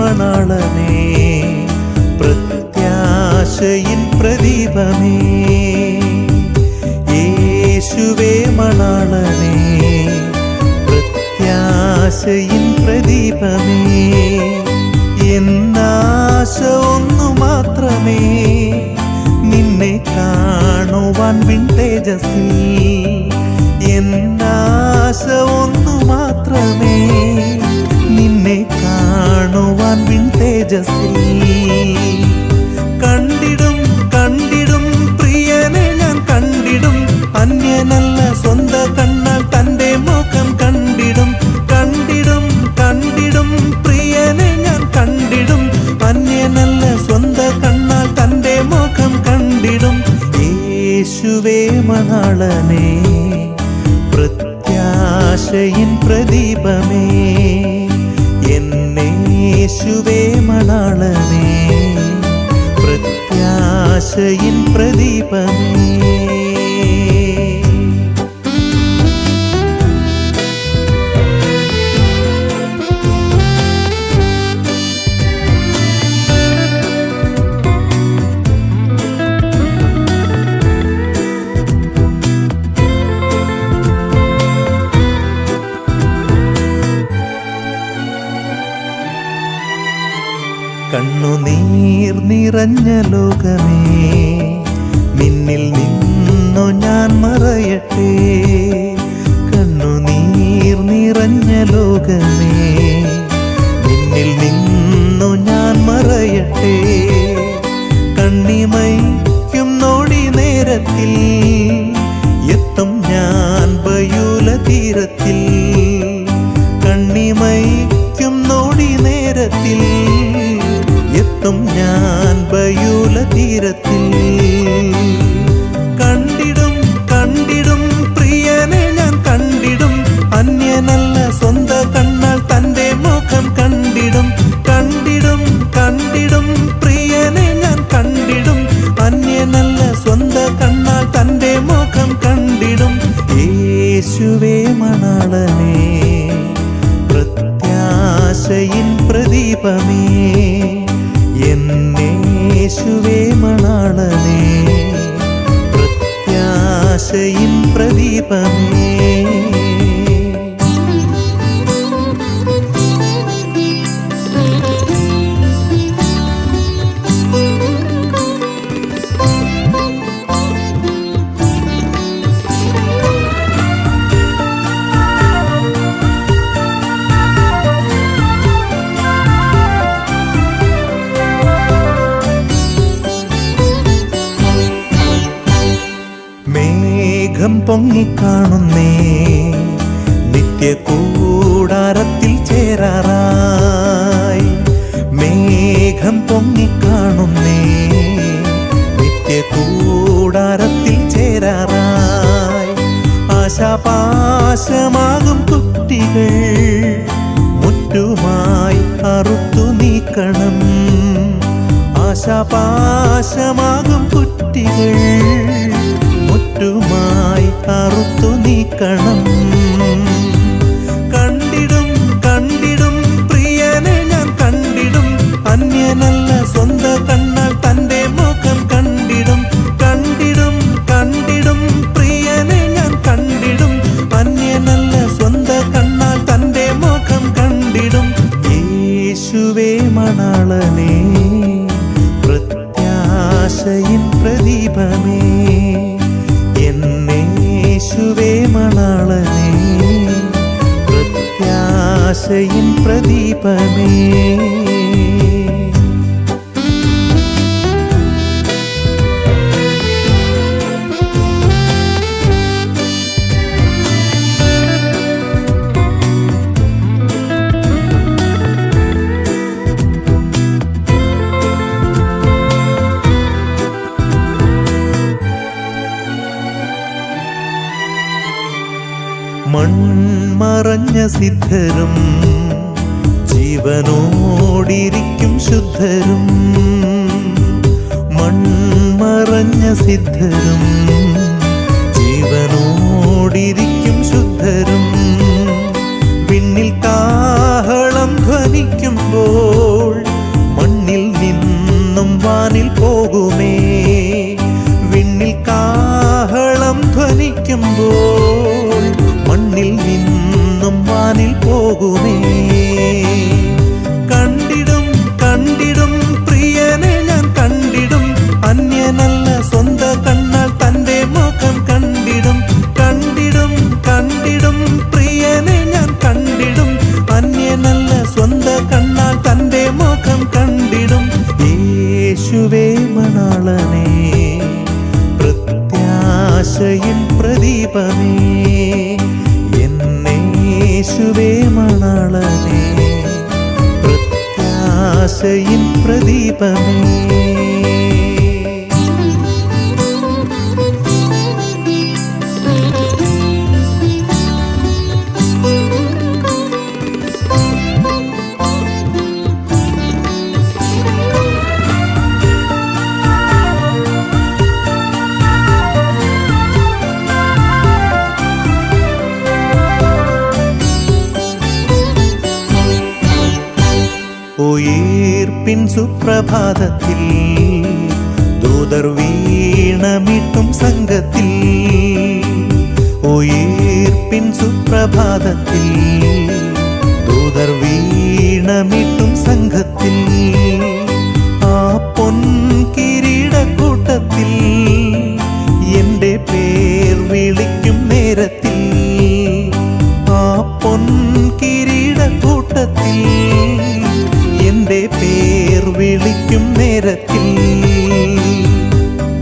മണാളനേ പ്രത്യാശയിൻ പ്രദീപമേ യേശുവേ മണാളനേ പ്രത്യാശയിൻ പ്രദീപമേ എന്നാശ ഒന്നു മാത്രമേ നിന്നെ കാണുവാൻ വിൺതേജസ്സിൽ എന്നാശ ഒന്നു മാത്രമേ നിന്നെ കാണുവാൻ വിൺതേജസ്സിൽ കണ്ടിടും കണ്ടിടും പ്രിയനെ ഞാൻ കണ്ടിടും അന്യനല്ല സ്വന്ത കണ്ണാൽ തൻ്റെ മുഖം കണ്ടിടും കണ്ടിടും കണ്ടിടും പ്രിയനെ ഞാൻ കണ്ടിടും അന്യനല്ല സ്വന്ത കണ്ണാൽ തൻ്റെ മുഖം കണ്ടിടും യേശുവേ മണാളനേ പ്രത്യാശയിൻ പ്രദീപമേ എന്നെ യേശുവേ മണാളനേ പ്രത്യാശയിൻ പ്രദീപമേ കണ്ണുനീർ നിറഞ്ഞ ലോകമേ നിന്നിൽ നിന്നു ഞാൻ മറയട്ടെ കണ്ണുനീർ നിറഞ്ഞ ലോകമേ നിന്നിൽ നിന്നു ഞാൻ മറയട്ടെ കണ്ണിമയ്ക്കും നോടി നേരത്തിൽ എത്തും ഞാൻ ബയൂല തീരത്തിൽ കണ്ണിമയ്ക്കും നോടി നേരത്തിൽ എത്തും ഞാൻ ബയൂല തീരത്തിൽ കണ്ടിടും കണ്ടിടും പ്രിയനെ ഞാൻ കണ്ടിടും അന്യനല്ല സ്വന്ത കണ്ണാൽ തൻ്റെ മുഖം കണ്ടിടും കണ്ടിടും കണ്ടിടും പ്രിയനെ ഞാൻ കണ്ടിടും അന്യനല്ല സ്വന്ത കണ്ണാൽ തൻ്റെ മുഖം കണ്ടിടും യേശുവേ മണാളനേ പ്രത്യാശയിൻ പ്രദീപമേ എന്നെ യേശുവേ മണാളനേ പ്രത്യാശയിൻ പ്രദീപമേ മേഘം പൊങ്ങിക്കാണുന്നേ നിത്യകൂടാരത്തിൽ ചേരാറായി മേഘം പൊങ്ങിക്കാണുന്നേ നിത്യകൂടാരത്തിൽ ചേരാറായി ആശാപാശമാകും കുട്ടികൾ മുറ്റുമായി അറുത്തു നീക്കണം ആശാപാശമാകും കുട്ടികൾ മുറ്റുമായി അറുത്തു നീക്കണം കണ്ടിടും കണ്ടിടും പ്രിയനെ ഞാൻ കണ്ടിടും അന്യനല്ല സ്വന്ത കണ്ണാൽ തൻ്റെ മുഖം കണ്ടിടും കണ്ടിടും കണ്ടിടും പ്രിയനെ ഞാൻ കണ്ടിടും അന്യനല്ല സ്വന്ത കണ്ണാൽ തൻ്റെ മുഖം കണ്ടിടും യേശുവേ മണാളനേ പ്രത്യാശയിൻ പ്രദീപമേ എന്നെ യേശുവേ മണാളനേ പ്രത്യാശയിൻ പ്രദീപമേ മൺമറഞ്ഞ സിദ്ധരും ജീവനോടിരിക്കും ശുദ്ധരും മൺമറഞ്ഞ സിദ്ധരും ജീവനോടിരിക്കും ശുദ്ധരും വിണ്ണിൽ കാഹളം ധ്വനിക്കുമ്പോൾ വിളിക്കുമ്പോൾ മണ്ണിൽ നിന്നും വാനിൽ പോകുമേ. കണ്ടിടും കണ്ടിടും പ്രിയനെ ഞാൻ കണ്ടിടും, അന്യനല്ല സ്വന്ത കണ്ണാൽ തൻ്റെ മുഖം കണ്ടിടും. കണ്ടിടും കണ്ടിടും പ്രിയനെ ഞാൻ കണ്ടിടും, അന്യനല്ല സ്വന്ത കണ്ണാൽ തൻ്റെ മുഖം കണ്ടിടും. യേശുവേ മണാളനേ, പ്രത്യാശയിൻ പ്രദീപമേ, എന്നേശുവേ മണാളനേ, പ്രത്യാശയിൻ പ്രദീപമേ. ഉയർപ്പിൻ സുപ്രഭാതത്തിൽ ദൂതർ വീണമിട്ടും സംഘത്തിൽ, ഉയർപ്പിൻ സുപ്രഭാതത്തിൽ ദൂതർ വീണമിട്ടും സംഘത്തിൽ, ആ പൊൻകിരീടക്കൂട്ടത്തിൽ എൻ്റെ പേർ വിളിക്കും നേരത്തിൽ, ആ പൊൻകിരീടക്കൂട്ടത്തിൽ എൻ്റെ പേർ വിളിക്കും നേരത്തിൽ.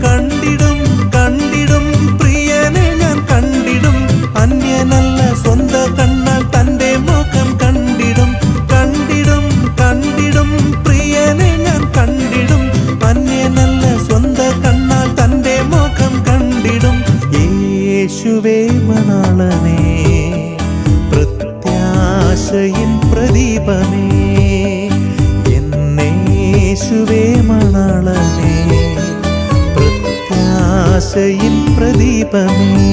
കണ്ടിടും കണ്ടിടും പ്രിയനെ ഞാൻ കണ്ടിടും, അന്യനല്ല സ്വന്ത കണ്ണാൽ തൻ്റെ മുഖം കണ്ടിടും. കണ്ടിടും കണ്ടിടും പ്രിയനെ ഞാൻ കണ്ടിടും, അന്യനല്ല സ്വന്ത കണ്ണാൽ തൻ്റെ മുഖം കണ്ടിടും. യേശുവേ മണാളനേ, പ്രത്യാശയിൻ പ്രദീപമേ, യേശുവേ മണാളനേ, പ്രത്യാശയിൻ പ്രദീപമേ.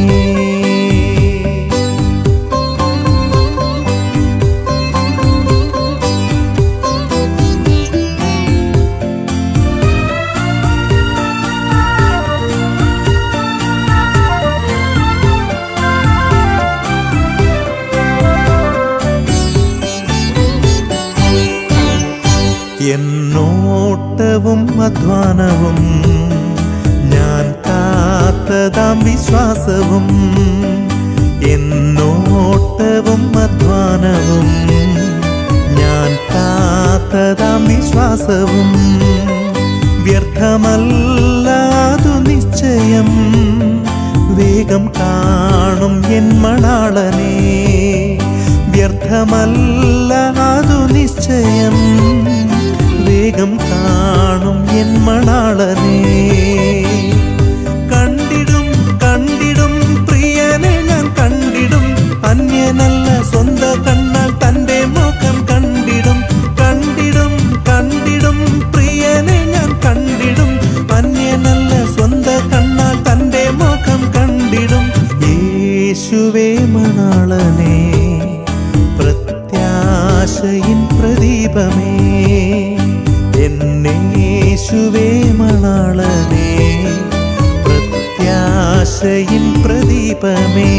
എന്നോട്ടവും അധ്വാനവും ഞാൻ കാത്തതാം വിശ്വാസവും, എന്നോട്ടവും അധ്വാനവും ഞാൻ കാത്തതാം വിശ്വാസവും, വ്യർത്ഥമല്ലാതു നിശ്ചയം വേഗം കാണും എൻ മണാളനേ, വ്യർത്ഥമല്ലാതു നിശ്ചയം വേഗം കാണും എൻ മണാളനേ. കണ്ടിടും കണ്ടിടും പ്രിയനെ ഞാൻ കണ്ടിടും, അന്യനല്ല സ്വന്ത കണ്ണാൽ തൻ്റെ മുഖം കണ്ടിടും. കണ്ടിടും കണ്ടിടും പ്രിയനെ ഞാൻ കണ്ടിടും, അന്യനല്ല സ്വന്ത കണ്ണാൽ തൻ്റെ മുഖം കണ്ടിടും. യേശുവേ മണാളനേ, പ്രത്യാശയിൻ പ്രദീപമേ, എന്നേശുവേ മണാളനേ, പ്രത്യാശയിൻ പ്രദീപമേ.